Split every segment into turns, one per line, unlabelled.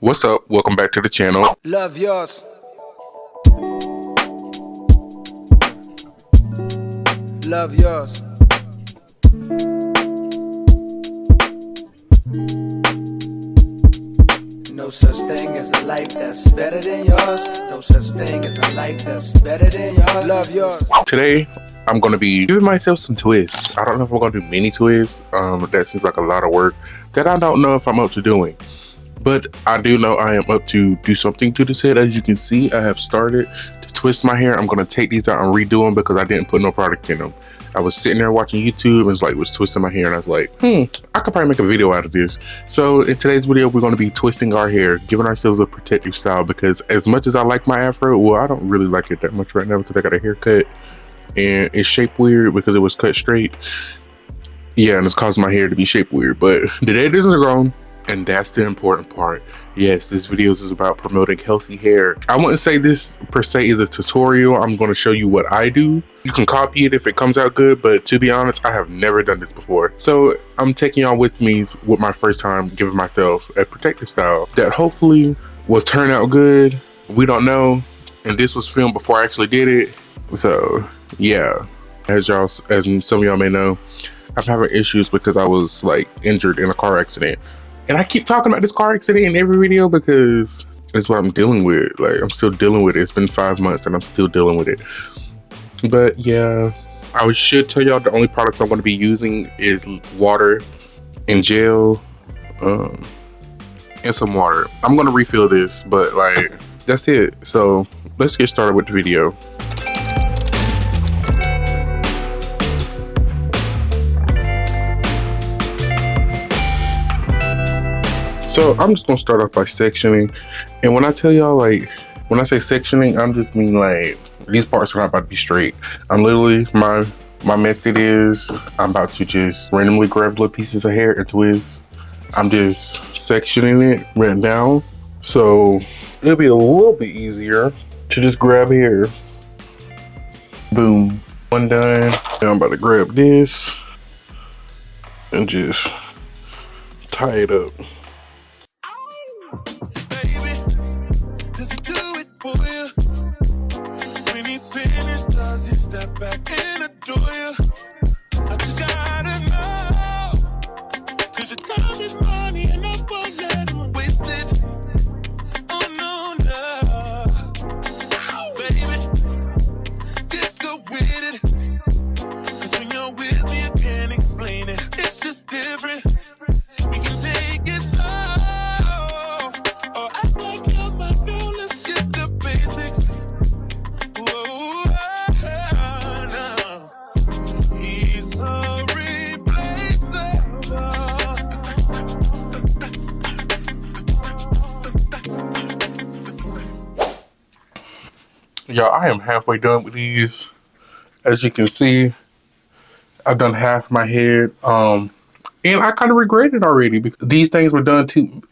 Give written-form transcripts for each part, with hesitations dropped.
What's up? Welcome back to the channel.
Love yours. Love yours. No such thing as a life that's better than yours. No such thing as a life that's better than yours. Love yours.
Today, I'm going to be giving myself some twists. I don't know if I'm going to do many twists. That seems like a lot of work that I don't know if I'm up to doing. But I do know I am up to do something to this head. As you can see, I have started to twist my hair. I'm going to take these out and redo them because I didn't put no product in them. I was sitting there watching YouTube and was twisting my hair, and I was like, I could probably make a video out of this. So in today's video, we're going to be twisting our hair, giving ourselves a protective style, because as much as I like my afro, well, I don't really like it that much right now because I got a haircut and it's shaped weird because it was cut straight. Yeah, and it's causing my hair to be shaped weird, but the dead isn't grown. And that's the important part. Yes, this video is about promoting healthy hair. I wouldn't say this per se is a tutorial. I'm going to show you what I do. You can copy it if it comes out good, but to be honest, I have never done this before. So I'm taking y'all with me with my first time giving myself a protective style that hopefully will turn out good. We don't know. And this was filmed before I actually did it. So yeah, as some of y'all may know, I'm having issues because I was injured in a car accident. And I keep talking about this car accident in every video because it's what I'm dealing with. I'm still dealing with it. It's been 5 months and I'm still dealing with it. But yeah, I should tell y'all the only product I'm going to be using is water and gel and some water. I'm going to refill this, but that's it. So let's get started with the video. So I'm just gonna start off by sectioning, and when I tell y'all when I say sectioning, I'm just mean these parts are not about to be straight. I'm literally my method is I'm about to just randomly grab little pieces of hair and twist. I'm just sectioning it right down, so it'll be a little bit easier to just grab hair. Boom, one done. Now I'm about to grab this and just tie it up. Y'all, I am halfway done with these. As you can see, I've done half my head. And I kind of regret it already because these things were done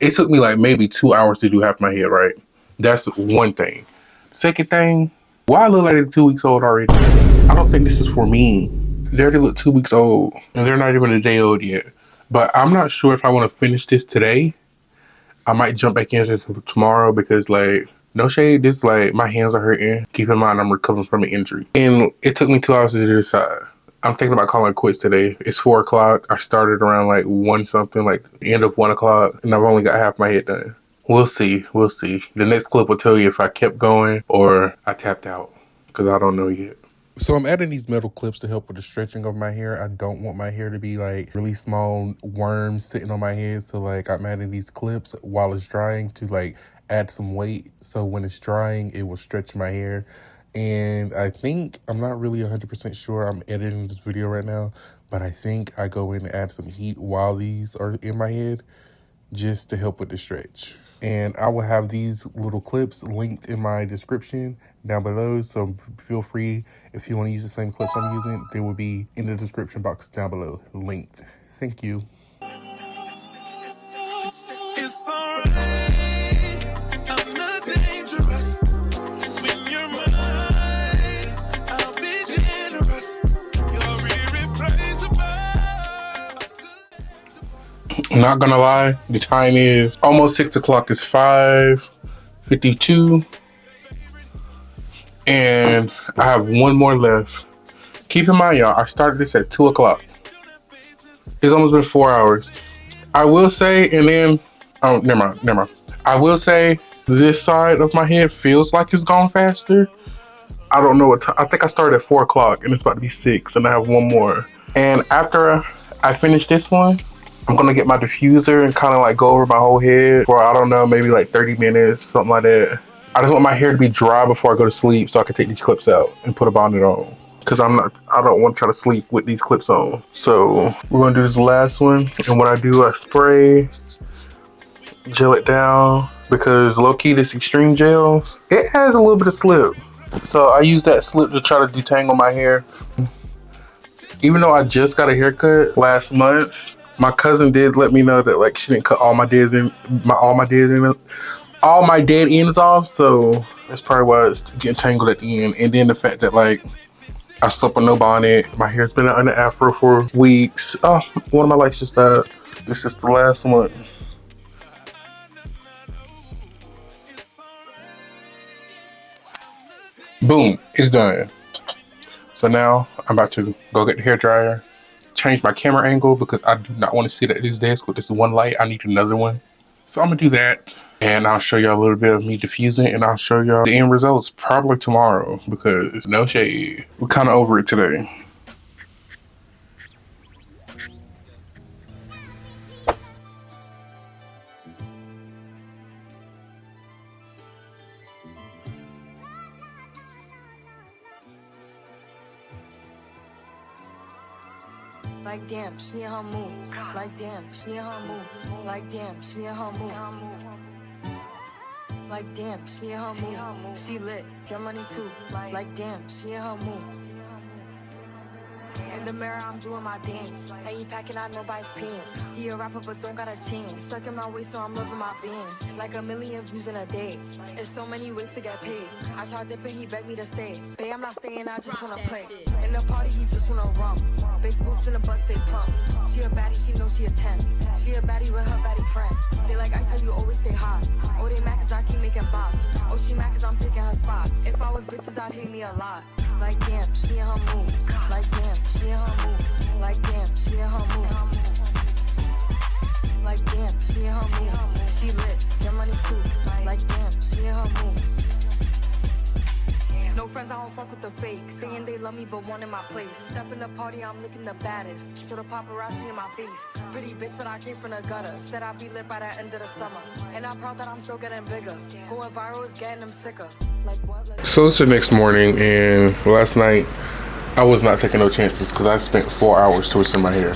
it took me maybe 2 hours to do half my head, right? That's one thing. Second thing, why I look like they're 2 weeks old already? I don't think this is for me. They already look 2 weeks old and they're not even a day old yet. But I'm not sure if I want to finish this today. I might jump back in tomorrow because no shade, this my hands are hurting. Keep in mind I'm recovering from an injury. And it took me 2 hours to decide. I'm thinking about calling it quits today. It's 4 o'clock. I started around 1 something, end of 1 o'clock, and I've only got half my head done. We'll see, we'll see. The next clip will tell you if I kept going or I tapped out, because I don't know yet. So I'm adding these metal clips to help with the stretching of my hair. I don't want my hair to be really small worms sitting on my head. So I'm adding these clips while it's drying to add some weight. So when it's drying, it will stretch my hair. And I think, I'm not really 100% sure, I'm editing this video right now, but I think I go in and add some heat while these are in my head just to help with the stretch. And I will have these little clips linked in my description down below. So feel free, if you want to use the same clips I'm using, they will be in the description box down below, linked. Thank you. It's alright, I'm not dangerous. When you're mine, I'll be generous. You're irreplaceable. Not gonna lie, the time is almost 6 o'clock. It's 5:52, and I have one more left. Keep in mind, y'all, I started this at 2 o'clock. It's almost been 4 hours. I will say, and then, oh, never mind. I will say this side of my head feels like it's gone faster. I don't know what time. I think I started at 4 o'clock and it's about to be 6, and I have one more. And after I finish this one, I'm gonna get my diffuser and kind of like go over my whole head for, I don't know, maybe like 30 minutes, something like that. I just want my hair to be dry before I go to sleep so I can take these clips out and put a bonnet on. Cause I don't want to try to sleep with these clips on. So we're gonna do this last one. And what I do, I spray, gel it down, because low key this extreme gel, it has a little bit of slip. So I use that slip to try to detangle my hair. Even though I just got a haircut last month, my cousin did let me know that like she didn't cut all my dead ends off. So that's probably why it's getting tangled at the end. And then the fact that like I slept with no bonnet, my hair's been under afro for weeks. Oh, one of my lights just died. This is the last one. Boom, it's done. So now I'm about to go get the hair dryer, change my camera angle because I do not want to sit at this desk with this one light. I need another one. So I'm gonna do that, and I'll show y'all a little bit of me diffusing, and I'll show y'all the end results probably tomorrow, because no shade, we're kind of over it today.
Like damn, she in her move. Like damn, she in her move. Like damn, she in her move. Like damn, she in her move. She lit, get money too. Like damn, she in her move. In the mirror, I'm doing my dance. Ain't packing out nobody's pants. He a rapper, but don't got a chance. Stuck in my waist, so I'm loving my bands. Like a million views in a day. There's so many ways to get paid. I tried dipping, he begged me to stay. Babe, I'm not staying, I just wanna play. In the party, he just wanna rum. Big boobs in the bus, they plump. She a baddie, she knows she a 10. She a baddie with her baddie friend. They like, I tell you, always stay hot. Oh, they mad cause I keep making bops. Oh, she mad cause I'm taking her spot. If I was bitches, I'd hate me a lot. Like damn, she in her move. Like damn, she in her move. Like damn, she in her move. Like damn, she in her move. She lit, get money too. Like damn, she in her move. No friends, I don't fuck with the fake. Saying they love me, but one in my place. Step in the party, I'm looking the baddest. So the paparazzi in my face. Pretty bitch, but I came from the gutter. Said I'd be lit by the end of the summer. And I'm proud that I'm still getting bigger. Going viral is getting them sicker. Like what?
So it's the next morning, and last night I was not taking no chances because I spent 4 hours twisting my hair.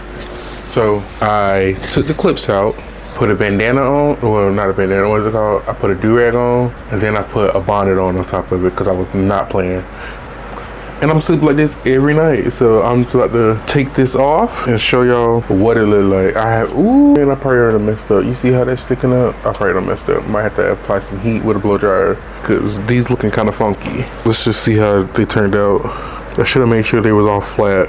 So I took the clips out, put a bandana on, well, not a bandana, what is it called? I put a do-rag on, and then I put a bonnet on top of it because I was not playing. And I'm sleeping like this every night. So I'm just about to take this off and show y'all what it look like. I have, ooh, man, I probably already messed up. You see how that's sticking up? I probably done messed up. Might have to apply some heat with a blow dryer because these looking kind of funky. Let's just see how they turned out. I should have made sure they was all flat.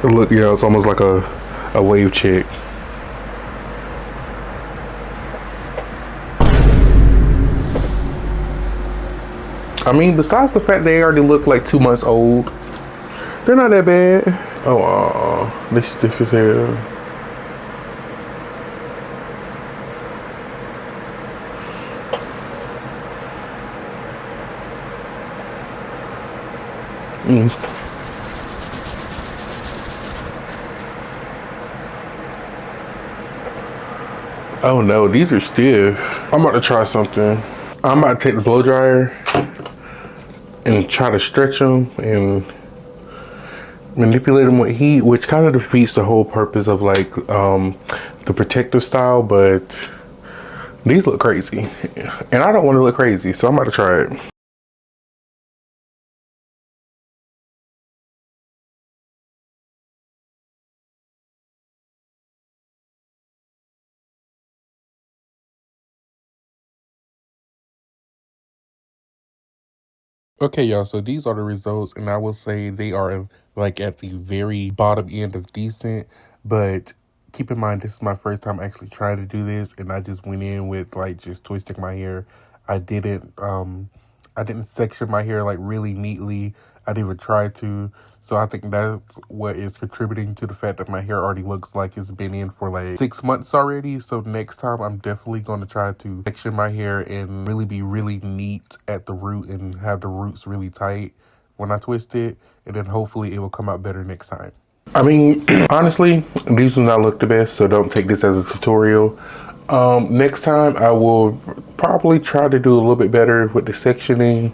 Look, yeah, it's almost like a wave check. I mean, besides the fact they already look like 2 months old, they're not that bad. Oh, they stiff as hell. Oh no, these are stiff. I'm about to try something. I'm about to take the blow dryer and try to stretch them and manipulate them with heat, which kind of defeats the whole purpose of like the protective style, but these look crazy. And I don't want to look crazy, so I'm about to try it. Okay, y'all, so these are the results, and I will say they are like at the very bottom end of decent, but keep in mind this is my first time actually trying to do this, and I just went in with like just twisting my hair. I didn't section my hair like really neatly. I didn't even try to. So I think that's what is contributing to the fact that my hair already looks like it's been in for like 6 months already. So next time I'm definitely going to try to section my hair and really be really neat at the root and have the roots really tight when I twist it. And then hopefully it will come out better next time. I mean, honestly, these do not look the best, so don't take this as a tutorial. Next time I will probably try to do a little bit better with the sectioning.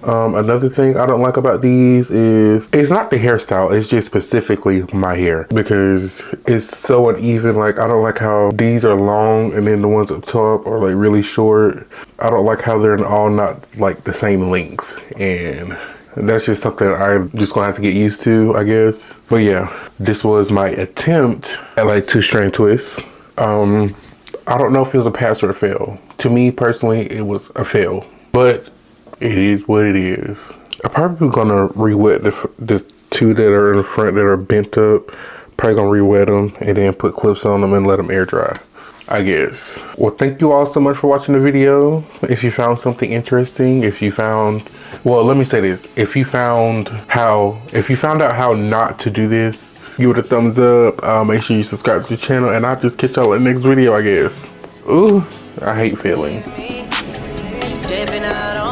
Another thing I don't like about these is it's not the hairstyle, it's just specifically my hair, because it's so uneven. Like, I don't like how these are long and then the ones up top are like really short. I don't like how they're all not like the same lengths, and that's just something I'm just gonna have to get used to, I guess. But yeah, this was my attempt at like two-strand twists. I don't know if it was a pass or a fail. To me personally, it was a fail, but it is what it is. I'm probably gonna re-wet the two that are in the front that are bent up. Probably gonna re-wet them and then put clips on them and let them air dry, I guess. Well, thank you all so much for watching the video. If you found something interesting, well, let me say this. If you found out how not to do this, give it a thumbs up. Make sure you subscribe to the channel, and I'll just catch y'all in the next video, I guess. Ooh, I hate failing.
Dipping out on